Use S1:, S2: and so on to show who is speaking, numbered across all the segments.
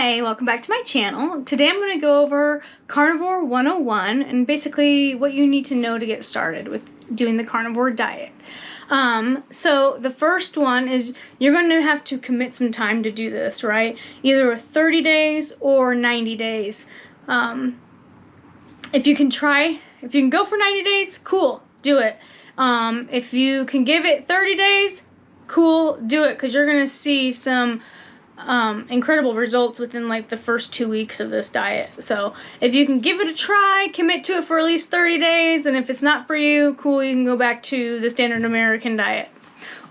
S1: Hi, welcome back to my channel. Today I'm going to go over Carnivore 101 and basically what you need to know to get started with doing the carnivore diet. So the first one is you're going to have to commit some time to do this, right? Either 30 days or 90 days. If you can go for 90 days, cool, do it. If you can give it 30 days, cool, do it, because you're going to see some incredible results within like the first 2 weeks of this diet. So if you can give it a try, commit to it for at least 30 days, and if it's not for you, cool, you can go back to the standard American diet.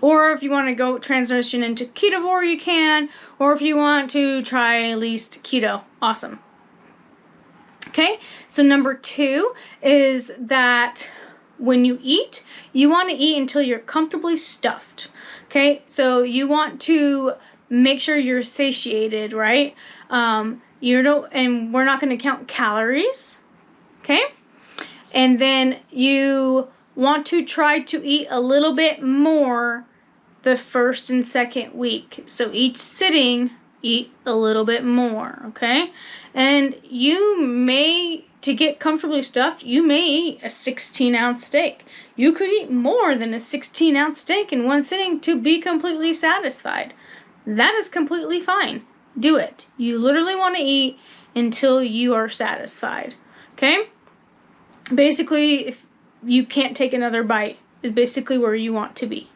S1: Or if you want to go transition into Ketovore, you can, or if you want to try at least keto, awesome. Okay, so number 2 is that when you eat, you want to eat until you're comfortably stuffed. Okay, so you want to make sure you're satiated, right? And we're not going to count calories, okay? And then you want to try to eat a little bit more the first and second week. So each sitting, eat a little bit more, okay? And to get comfortably stuffed, you may eat a 16-ounce steak. You could eat more than a 16-ounce steak in one sitting to be completely satisfied. That is completely fine. Do it. You literally want to eat until you are satisfied. Okay? Basically, if you can't take another bite, is basically where you want to be.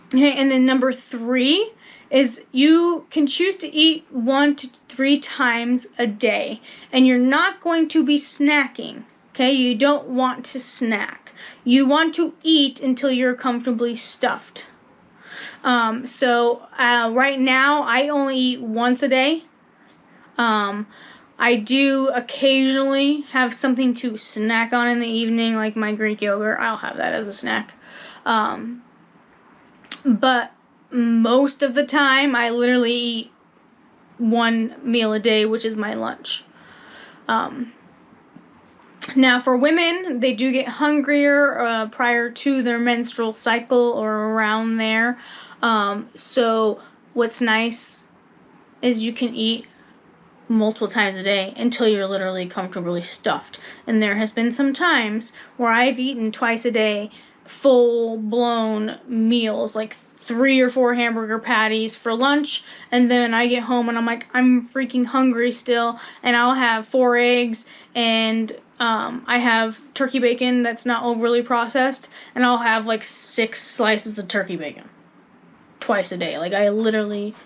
S1: Okay, and then number 3 is you can choose to eat 1 to 3 times a day. And you're not going to be snacking. Okay? You don't want to snack. You want to eat until you're comfortably stuffed. Right now I only eat once a day. I do occasionally have something to snack on in the evening, like my Greek yogurt. I'll have that as a snack. But most of the time I literally eat 1 meal a day, which is my lunch. Now, for women, they do get hungrier prior to their menstrual cycle or around there. So what's nice is you can eat multiple times a day until you're literally comfortably stuffed. And there has been some times where I've eaten twice a day full-blown meals, like 3 or 4 hamburger patties for lunch, and then I get home and I'm like, I'm freaking hungry still, and I'll have 4 eggs and I have turkey bacon that's not overly processed, and I'll have like 6 slices of turkey bacon twice a day. Like,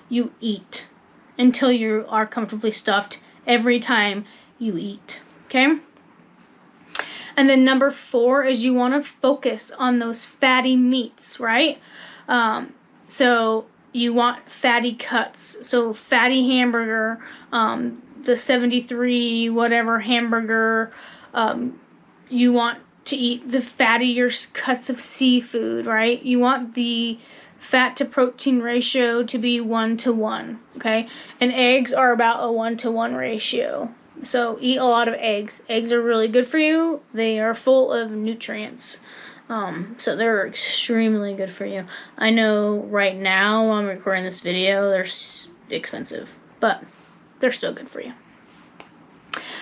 S1: you eat until you are comfortably stuffed every time you eat. Okay? And then number 4 is you want to focus on those fatty meats, right? So you want fatty cuts. So fatty hamburger, the 73 whatever hamburger. You want to eat the fattier cuts of seafood, right? You want the fat to protein ratio to be 1-to-1, okay? And eggs are about a 1-to-1 ratio. So eat a lot of eggs. Eggs are really good for you. They are full of nutrients. So they're extremely good for you. I know right now while I'm recording this video, they're expensive, but they're still good for you.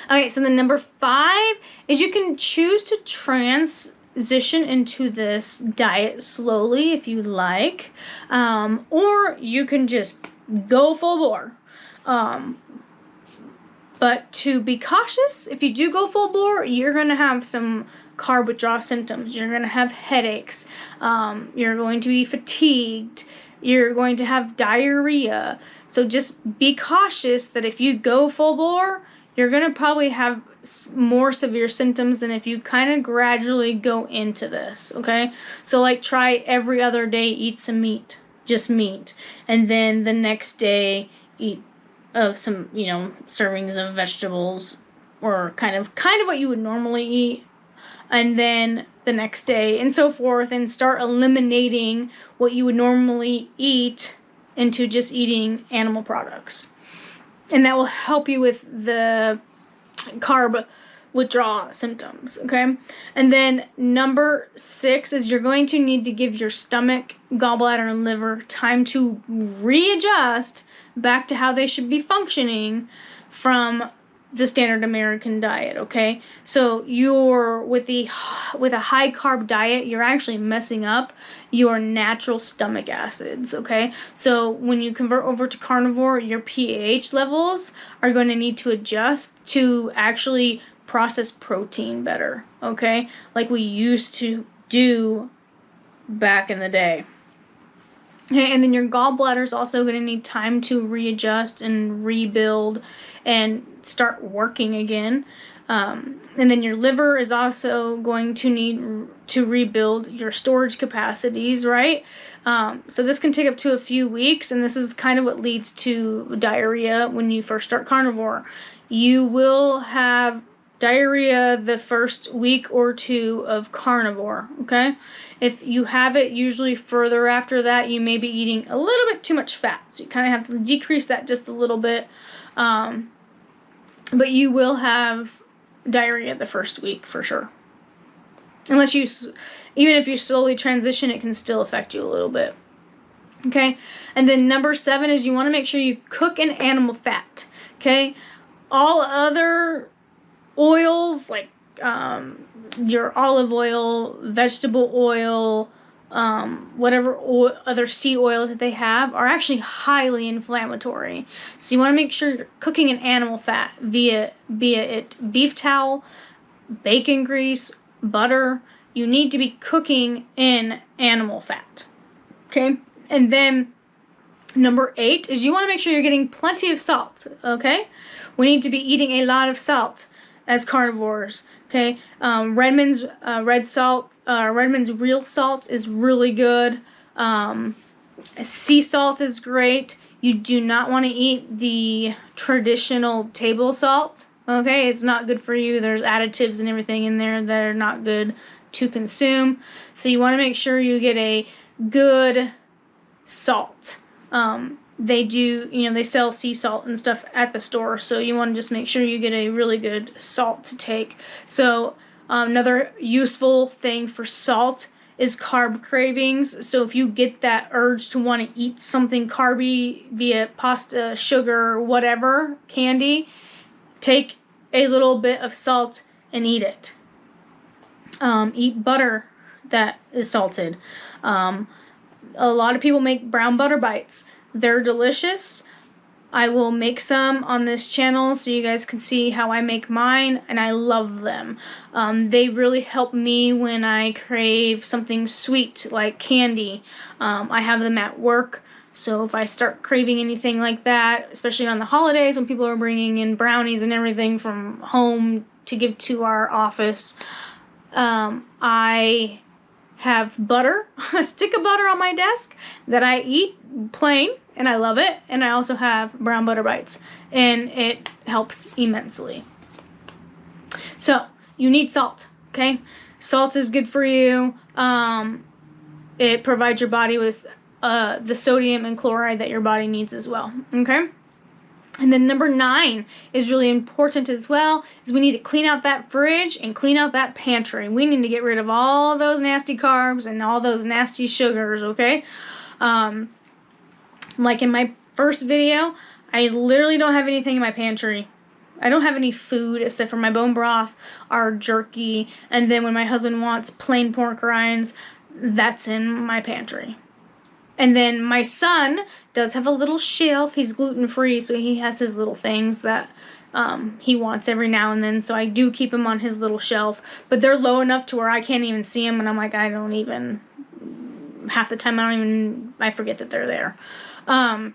S1: Okay, so then number 5 is you can choose to transition into this diet slowly if you like, or you can just go full bore. But to be cautious, if you do go full bore, you're going to have some carb withdrawal symptoms. You're going to have headaches. You're going to be fatigued. You're going to have diarrhea. So just be cautious that if you go full bore, you're going to probably have more severe symptoms than if you kind of gradually go into this, okay? So like try every other day, eat some meat, just meat. And then the next day, eat some, servings of vegetables or kind of what you would normally eat. And then the next day and so forth, and start eliminating what you would normally eat into just eating animal products. And that will help you with the carb withdrawal symptoms, okay? And then number 6 is you're going to need to give your stomach, gallbladder, and liver time to readjust back to how they should be functioning from the standard American diet, okay? So with a high carb diet, you're actually messing up your natural stomach acids, okay? So when you convert over to carnivore, your pH levels are going to need to adjust to actually process protein better, okay? Like we used to do back in the day. Okay, and then your gallbladder is also going to need time to readjust and rebuild and start working again. And then your liver is also going to need to rebuild your storage capacities, right? So this can take up to a few weeks, and this is kind of what leads to diarrhea when you first start carnivore. You will have diarrhea the first week or 2 of carnivore, okay? If you have it usually further after that, you may be eating a little bit too much fat. So you kind of have to decrease that just a little bit. But you will have diarrhea the first week for sure. Even if you slowly transition, it can still affect you a little bit. Okay? And then number 7 is you want to make sure you cook in animal fat. Okay? All other oils, like your olive oil, vegetable oil, whatever other seed oil that they have, are actually highly inflammatory. So you want to make sure you're cooking in animal fat via it beef tallow, bacon grease, butter. You need to be cooking in animal fat. Okay? And then number 8 is you want to make sure you're getting plenty of salt. Okay? We need to be eating a lot of salt as carnivores. Okay, Redmond's Redmond's real salt is really good. Sea salt is great. You do not want to eat the traditional table salt. Okay, it's not good for you. There's additives and everything in there that are not good to consume. So you want to make sure you get a good salt. They sell sea salt and stuff at the store, so you want to just make sure you get a really good salt to take. So another useful thing for salt is carb cravings. So if you get that urge to want to eat something carby via pasta, sugar, whatever, candy, take a little bit of salt and eat it. Eat butter that is salted. A lot of people make brown butter bites. They're delicious. I will make some on this channel so you guys can see how I make mine, and I love them. They really help me when I crave something sweet like candy. I have them at work, so if I start craving anything like that, especially on the holidays when people are bringing in brownies and everything from home to give to our office, I have butter, a stick of butter on my desk that I eat plain, and I love it. And I also have brown butter bites, and it helps immensely. So you need salt, okay? Salt is good for you. It provides your body with the sodium and chloride that your body needs as well, okay? And then number 9 is really important as well, is we need to clean out that fridge and clean out that pantry. We need to get rid of all those nasty carbs and all those nasty sugars, okay? Like in my first video, I literally don't have anything in my pantry. I don't have any food except for my bone broth, our jerky, and then when my husband wants plain pork rinds, that's in my pantry. And then my son does have a little shelf. He's gluten-free, so he has his little things that he wants every now and then. So I do keep him on his little shelf. But they're low enough to where I can't even see them. And I'm like, half the time I forget that they're there. And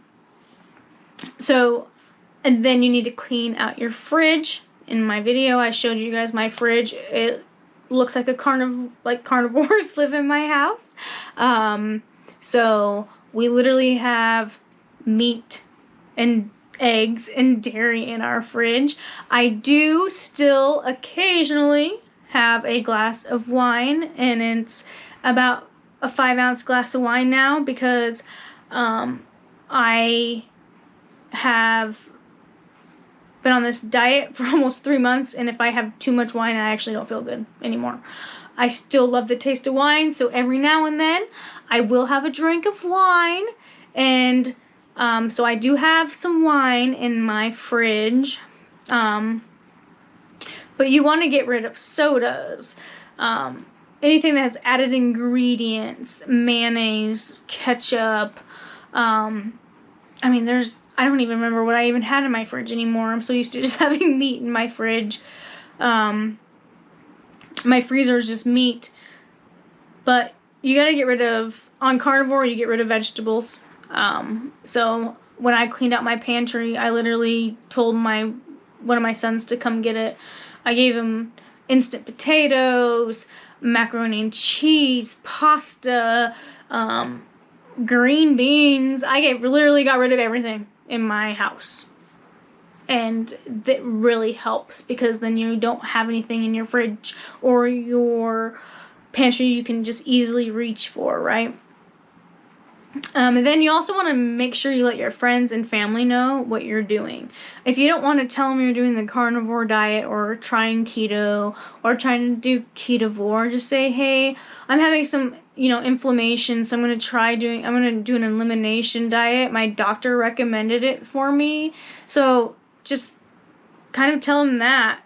S1: then you need to clean out your fridge. In my video, I showed you guys my fridge. It looks like carnivores live in my house. So we literally have meat and eggs and dairy in our fridge. I do still occasionally have a glass of wine, and it's about a 5-ounce glass of wine now because I have been on this diet for almost 3 months, and if I have too much wine, I actually don't feel good anymore. I still love the taste of wine, so every now and then I will have a drink of wine, and so I do have some wine in my fridge. But you want to get rid of sodas, anything that has added ingredients, mayonnaise, ketchup. I mean, I don't even remember what I even had in my fridge anymore. I'm so used to just having meat in my fridge. My freezer is just meat. But you gotta get rid of, on Carnivore, you get rid of vegetables. So when I cleaned out my pantry, I literally told one of my sons to come get it. I gave him instant potatoes, macaroni and cheese, pasta, green beans. I literally got rid of everything in my house. And that really helps, because then you don't have anything in your fridge or your pantry you can just easily reach for, right? And then you also want to make sure you let your friends and family know what you're doing. If you don't want to tell them you're doing the carnivore diet or trying keto or trying to do ketovore, just say, hey, I'm having some, inflammation, so I'm going to do an elimination diet. My doctor recommended it for me. So just kind of tell them that.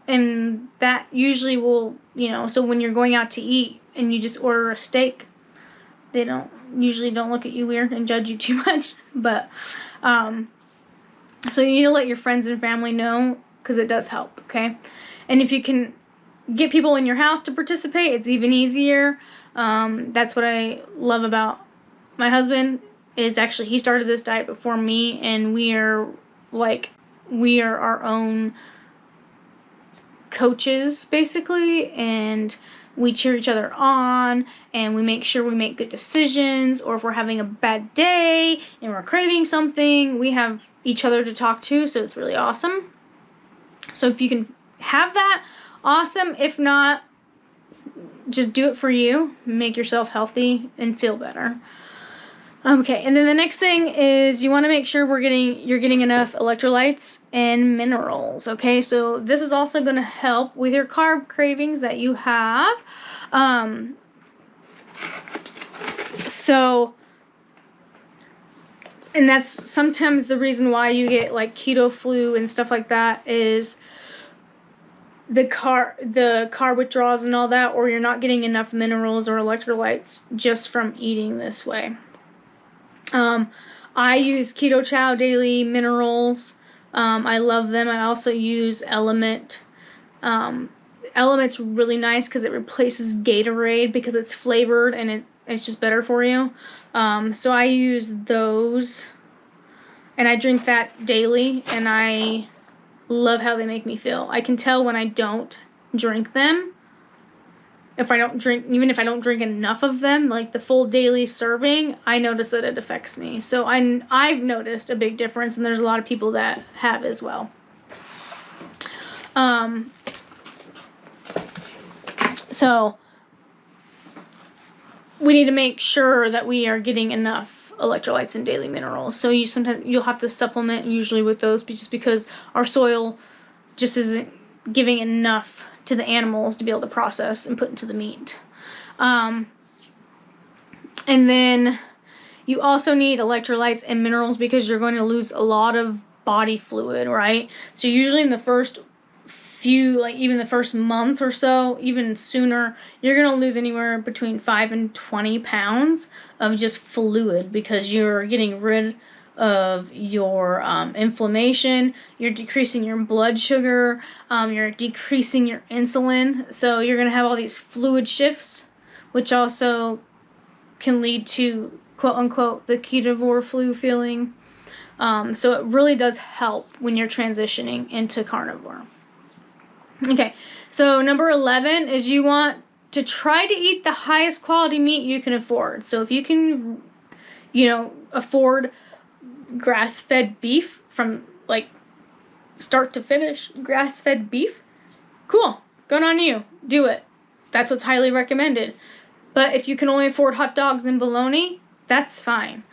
S1: And that usually will, so when you're going out to eat and you just order a steak, they usually don't look at you weird and judge you too much. But, so you need to let your friends and family know, because it does help, okay? And if you can get people in your house to participate, it's even easier. That's what I love about my husband, is actually he started this diet before me, and we are our own coaches, basically, and we cheer each other on, and we make sure we make good decisions, or if we're having a bad day and we're craving something, we have each other to talk to, so it's really awesome. So if you can have that, awesome. If not, just do it for you. Make yourself healthy and feel better. Okay, and then the next thing is you want to make sure you're getting enough electrolytes and minerals. Okay, so this is also going to help with your carb cravings that you have. And that's sometimes the reason why you get like keto flu and stuff like that, is the carb withdrawals and all that, or you're not getting enough minerals or electrolytes just from eating this way. I use Keto Chow Daily Minerals. I love them. I also use Element. Element's really nice because it replaces Gatorade, because it's flavored and it's just better for you. So I use those, and I drink that daily, and I love how they make me feel. I can tell when I don't drink them. Even if I don't drink enough of them, like the full daily serving, I notice that it affects me. So I've noticed a big difference, and there's a lot of people that have as well. So we need to make sure that we are getting enough electrolytes and daily minerals. So you'll have to supplement usually with those, just because our soil just isn't giving enough to the animals to be able to process and put into the meat. And then you also need electrolytes and minerals because you're going to lose a lot of body fluid, right? So usually in the first even the first month or so, even sooner, you're going to lose anywhere between 5 and 20 pounds of just fluid, because you're getting rid of your inflammation, you're decreasing your blood sugar, you're decreasing your insulin, so you're going to have all these fluid shifts, which also can lead to quote-unquote the ketovore flu feeling. So it really does help when you're transitioning into carnivore. Okay, so number 11 is you want to try to eat the highest quality meat you can afford. So if you can, afford grass-fed beef from like start to finish, grass-fed beef, cool, good on you, do it. That's what's highly recommended. But if you can only afford hot dogs and bologna, that's fine.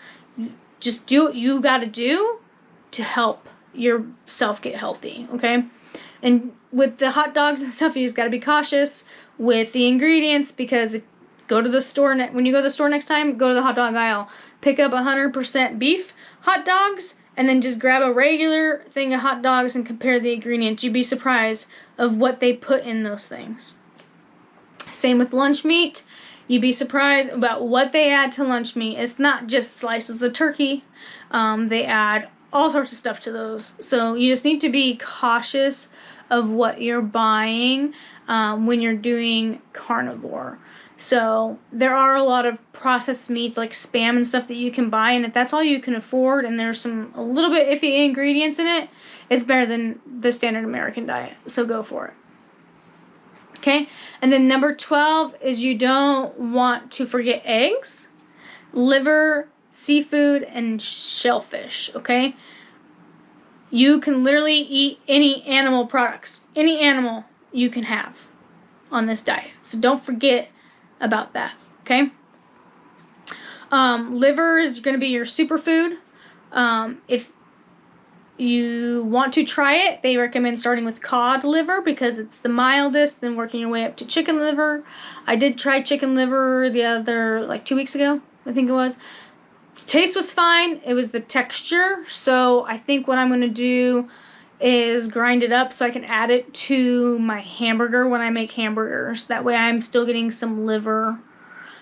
S1: Just do what you gotta do to help yourself get healthy, okay? And with the hot dogs and stuff, you just got to be cautious with the ingredients, because go to the store, when you go to the store next time, go to the hot dog aisle. Pick up 100% beef hot dogs, and then just grab a regular thing of hot dogs and compare the ingredients. You'd be surprised of what they put in those things. Same with lunch meat. You'd be surprised about what they add to lunch meat. It's not just slices of turkey. They add all sorts of stuff to those. So you just need to be cautious of what you're buying when you're doing carnivore. So there are a lot of processed meats like Spam and stuff that you can buy, and if that's all you can afford and there's a little bit iffy ingredients in it, it's better than the standard American diet. So go for it. Okay, and then number 12 is you don't want to forget eggs, liver, seafood, and shellfish, okay? You can literally eat any animal products, any animal you can have on this diet. So don't forget about that, okay? Liver is going to be your superfood. If you want to try it, they recommend starting with cod liver because it's the mildest, then working your way up to chicken liver. I did try chicken liver like 2 weeks ago, I think it was. The taste was fine. It was the texture. So I think what I'm going to do is grind it up so I can add it to my hamburger when I make hamburgers. That way I'm still getting some liver.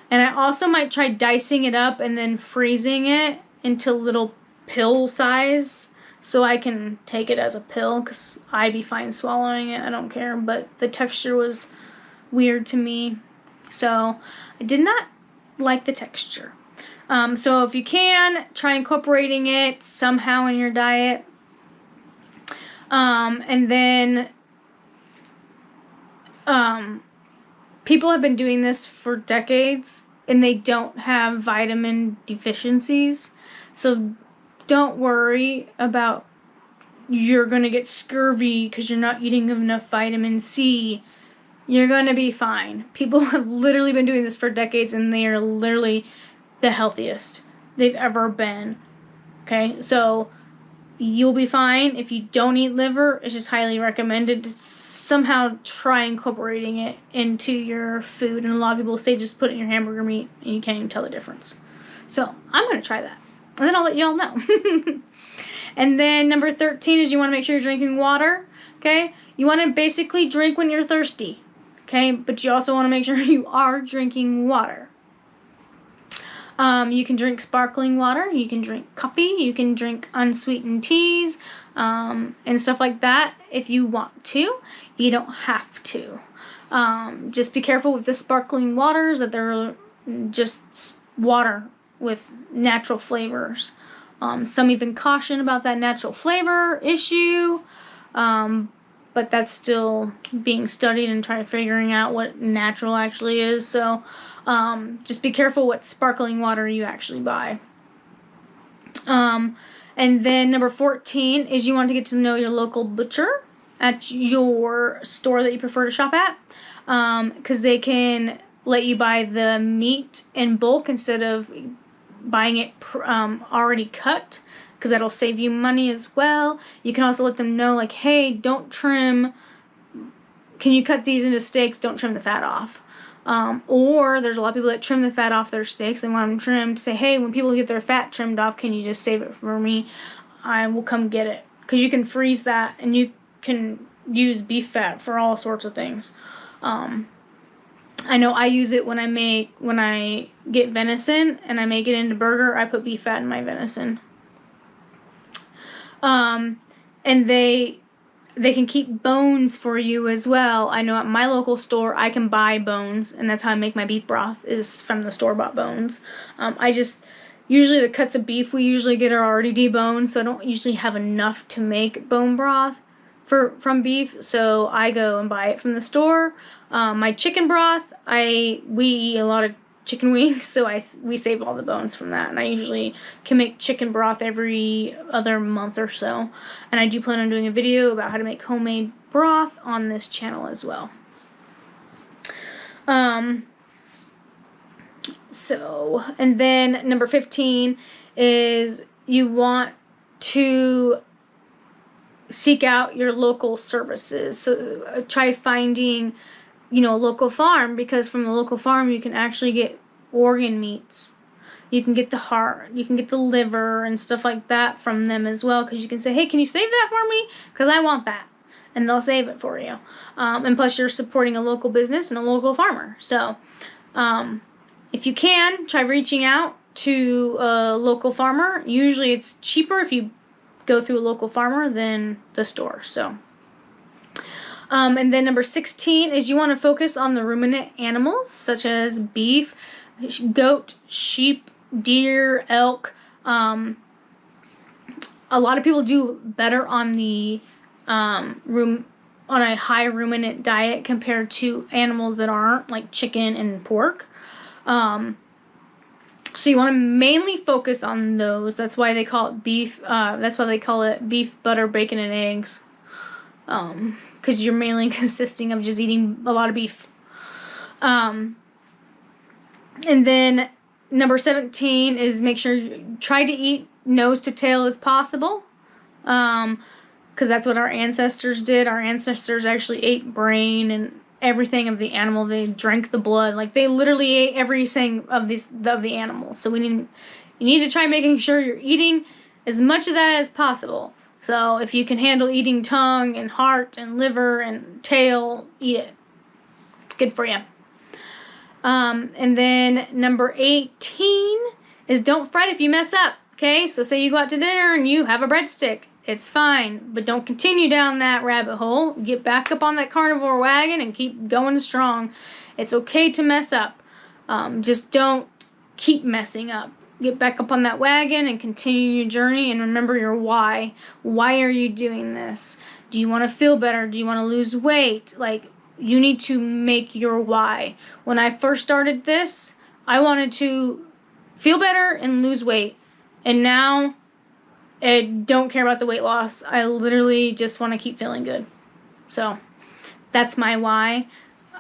S1: And I also might try dicing it up and then freezing it into little pill size so I can take it as a pill, because I'd be fine swallowing it. I don't care. But the texture was weird to me. So I did not like the texture. So if you can, try incorporating it somehow in your diet. And then people have been doing this for decades and they don't have vitamin deficiencies. So don't worry about you're going to get scurvy because you're not eating enough vitamin C. You're going to be fine. People have literally been doing this for decades and they are literally the healthiest they've ever been. Okay, so you'll be fine. If you don't eat liver, it's just highly recommended to somehow try incorporating it into your food. And a lot of people say just put it in your hamburger meat and you can't even tell the difference. So I'm going to try that. And then I'll let y'all know. And then number 13 is you want to make sure you're drinking water. Okay, you want to basically drink when you're thirsty. Okay, but you also want to make sure you are drinking water. You can drink sparkling water, you can drink coffee, you can drink unsweetened teas, and stuff like that if you want to. You don't have to. Just be careful with the sparkling waters that they're just water with natural flavors. Some even caution about that natural flavor issue, but that's still being studied and figuring out what natural actually is. So just be careful what sparkling water you actually buy. And then number 14 is you want to get to know your local butcher at your store that you prefer to shop at, because they can let you buy the meat in bulk instead of buying it already cut, because that'll save you money as well. You can also let them know, like, hey, don't trim, can you cut these into steaks, don't trim the fat off. Or there's a lot of people that trim the fat off their steaks. They want them trimmed. Say, hey, when people get their fat trimmed off, can you just save it for me? I will come get it. Because you can freeze that and you can use beef fat for all sorts of things. I know I use it when I get venison and I make it into burger, I put beef fat in my venison. And they can keep bones for you as well. I know at my local store I can buy bones, and that's how I make my beef broth, is from the store-bought bones. Usually the cuts of beef we usually get are already deboned, so I don't usually have enough to make bone broth from beef, so I go and buy it from the store. My chicken broth, we eat a lot of chicken wings, so we save all the bones from that, and I usually can make chicken broth every other month or so. And I do plan on doing a video about how to make homemade broth on this channel as well. And then number 15 is you want to seek out your local services. So try finding, a local farm, because from the local farm you can actually get organ meats. You can get the heart, you can get the liver and stuff like that from them as well, because you can say, hey, can you save that for me? Because I want that. And they'll save it for you. And plus you're supporting a local business and a local farmer. So if you can, try reaching out to a local farmer. Usually it's cheaper if you go through a local farmer than the store. So and then number 16 is you want to focus on the ruminant animals, such as beef, goat, sheep, deer, elk. A lot of people do better on the on a high ruminant diet compared to animals that aren't, like chicken and pork. So you want to mainly focus on those. That's why they call it beef. That's why they call it beef, butter, bacon, and eggs. Because you're mainly consisting of just eating a lot of beef. And then number 17 is make sure you try to eat nose to tail as possible. Because that's what our ancestors did. Our ancestors actually ate brain and everything of the animal. They drank the blood. Like, they literally ate everything of the animals. So you need to try making sure you're eating as much of that as possible. So if you can handle eating tongue and heart and liver and tail, eat it. Good for you. And then number 18 is don't fret if you mess up. Okay, so say you go out to dinner and you have a breadstick. It's fine, but don't continue down that rabbit hole. Get back up on that carnivore wagon and keep going strong. It's okay to mess up. Just don't keep messing up. Get back up on that wagon and continue your journey, and remember your why. Why are you doing this? Do you want to feel better? Do you want to lose weight? Like, you need to make your why. When I first started this, I wanted to feel better and lose weight. And now I don't care about the weight loss. I literally just want to keep feeling good. So that's my why.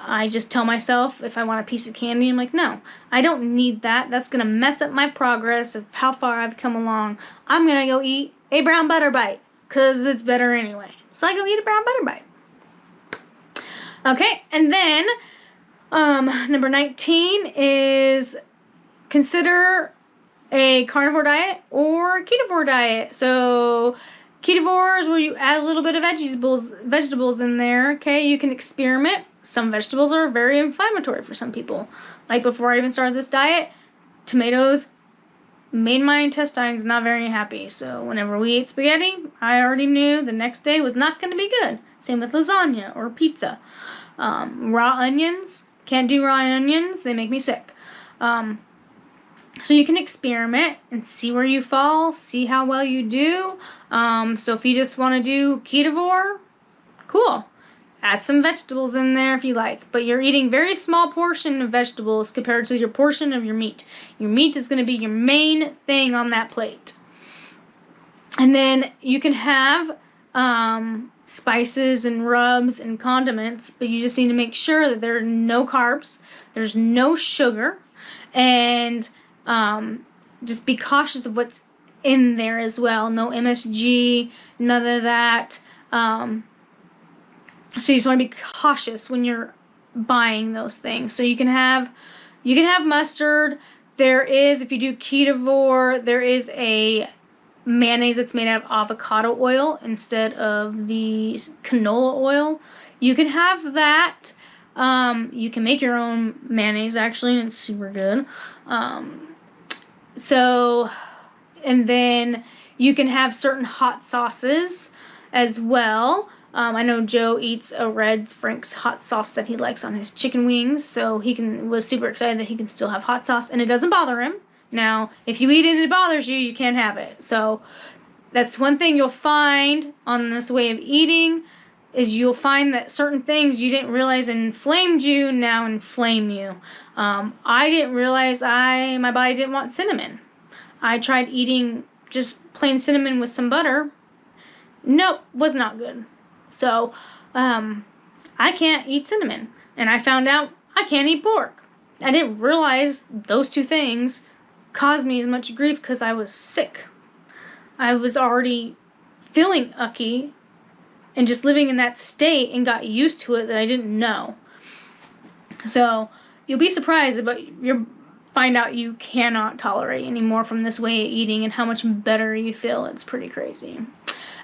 S1: I just tell myself if I want a piece of candy, I'm like, no, I don't need that. That's going to mess up my progress of how far I've come along. I'm going to go eat a brown butter bite because it's better anyway. So I go eat a brown butter bite. Okay, and then number 19 is consider a carnivore diet or ketovore diet. So ketovore is where you add a little bit of vegetables in there. Okay, you can experiment. Some vegetables are very inflammatory for some people. Like before I even started this diet, tomatoes made my intestines not very happy. So whenever we ate spaghetti, I already knew the next day was not going to be good. Same with lasagna or pizza. Raw onions, can't do raw onions. They make me sick. So you can experiment and see where you fall, see how well you do. So if you just want to do ketovore, cool. Add some vegetables in there if you like. But you're eating very small portion of vegetables compared to your portion of your meat. Your meat is going to be your main thing on that plate. And then you can have spices and rubs and condiments, but you just need to make sure that there are no carbs, there's no sugar, and just be cautious of what's in there as well. No MSG, none of that. So you just want to be cautious when you're buying those things. So you can have mustard. There is, if you do ketovore, there is a mayonnaise that's made out of avocado oil instead of the canola oil. You can have that. You can make your own mayonnaise actually, and it's super good. And then you can have certain hot sauces as well. I know Joe eats a Red Frank's hot sauce that he likes on his chicken wings, so was super excited that he can still have hot sauce, and it doesn't bother him. Now, if you eat it and it bothers you, you can't have it. So that's one thing you'll find on this way of eating, is you'll find that certain things you didn't realize inflamed you now inflame you. I didn't realize my body didn't want cinnamon. I tried eating just plain cinnamon with some butter. Nope, was not good. So, I can't eat cinnamon. And I found out I can't eat pork. I didn't realize those two things caused me as much grief because I was sick. I was already feeling ucky, and just living in that state and got used to it that I didn't know. So you'll be surprised about you'll find out you cannot tolerate anymore from this way of eating and how much better you feel. It's pretty crazy.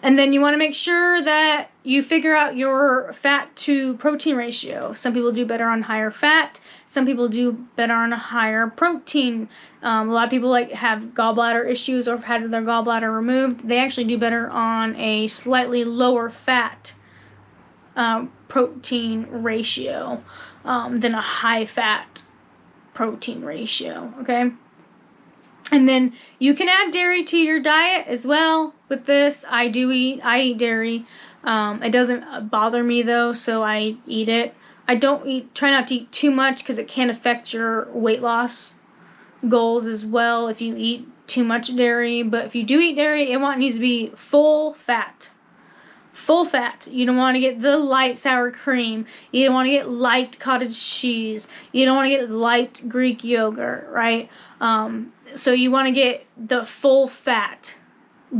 S1: And then you want to make sure that you figure out your fat to protein ratio. Some people do better on higher fat. Some people do better on a higher protein. A lot of people like have gallbladder issues or have had their gallbladder removed. They actually do better on a slightly lower fat protein ratio than a high fat protein ratio. Okay. And then you can add dairy to your diet as well with this. I eat dairy. It doesn't bother me though, so I eat it. I try not to eat too much because it can affect your weight loss goals as well if you eat too much dairy. But if you do eat dairy, it needs to be full fat. Full fat. You don't want to get the light sour cream. You don't want to get light cottage cheese. You don't want to get light Greek yogurt, right? So you want to get the full fat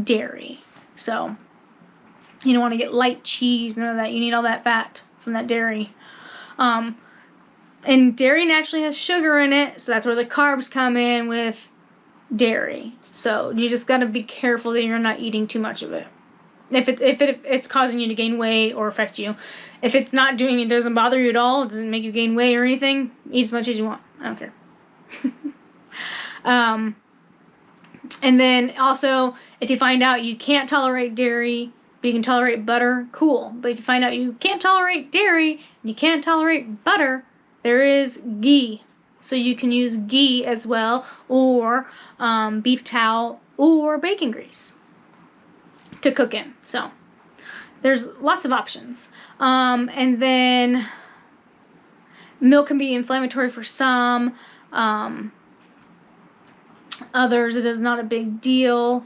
S1: dairy. So you don't want to get light cheese, none of that. You need all that fat from that dairy. And dairy naturally has sugar in it, so that's where the carbs come in with dairy. So you just got to be careful that you're not eating too much of it. If it's causing you to gain weight or affect you. If it's not doing it, doesn't bother you at all, it doesn't make you gain weight or anything, eat as much as you want. I don't care. And then also, if you find out you can't tolerate dairy, but you can tolerate butter, cool. But if you find out you can't tolerate dairy and you can't tolerate butter, there is ghee. So you can use ghee as well, or beef tallow, or bacon grease to cook in. So there's lots of options. And then milk can be inflammatory for some. Others, it is not a big deal.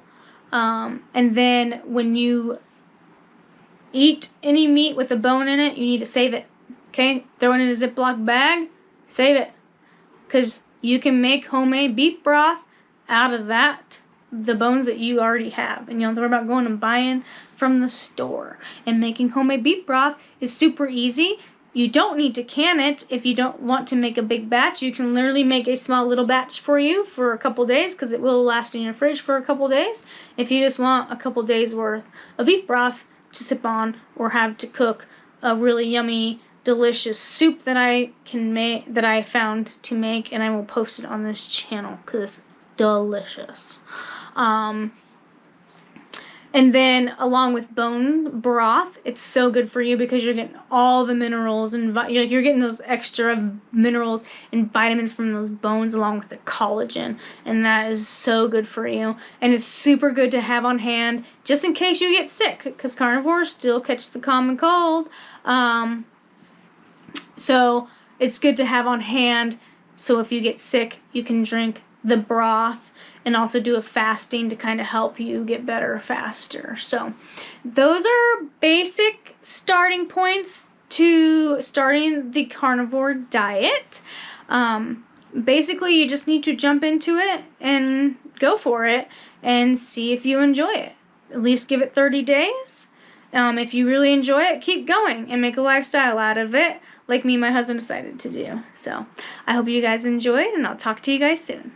S1: And then when you eat any meat with a bone in it, you need to save it. Okay? Throw it in a Ziploc bag, save it. Because you can make homemade beef broth out of that, the bones that you already have. And you don't have to worry about going and buying from the store. And making homemade beef broth is super easy. You don't need to can it if you don't want to make a big batch. You can literally make a small little batch for you for a couple days because it will last in your fridge for a couple days. If you just want a couple days worth of beef broth to sip on or have to cook a really yummy, delicious soup that I found to make, and I will post it on this channel because it's delicious. And then along with bone broth, it's so good for you because you're getting all the minerals and you're getting those extra minerals and vitamins from those bones along with the collagen. And that is so good for you. And it's super good to have on hand just in case you get sick because carnivores still catch the common cold. So it's good to have on hand so if you get sick, you can drink the broth and also do a fasting to kind of help you get better faster. So those are basic starting points to starting the carnivore diet. Basically, you just need to jump into it and go for it and see if you enjoy it. At least give it 30 days. If you really enjoy it, keep going and make a lifestyle out of it like me and my husband decided to do. So I hope you guys enjoyed, and I'll talk to you guys soon.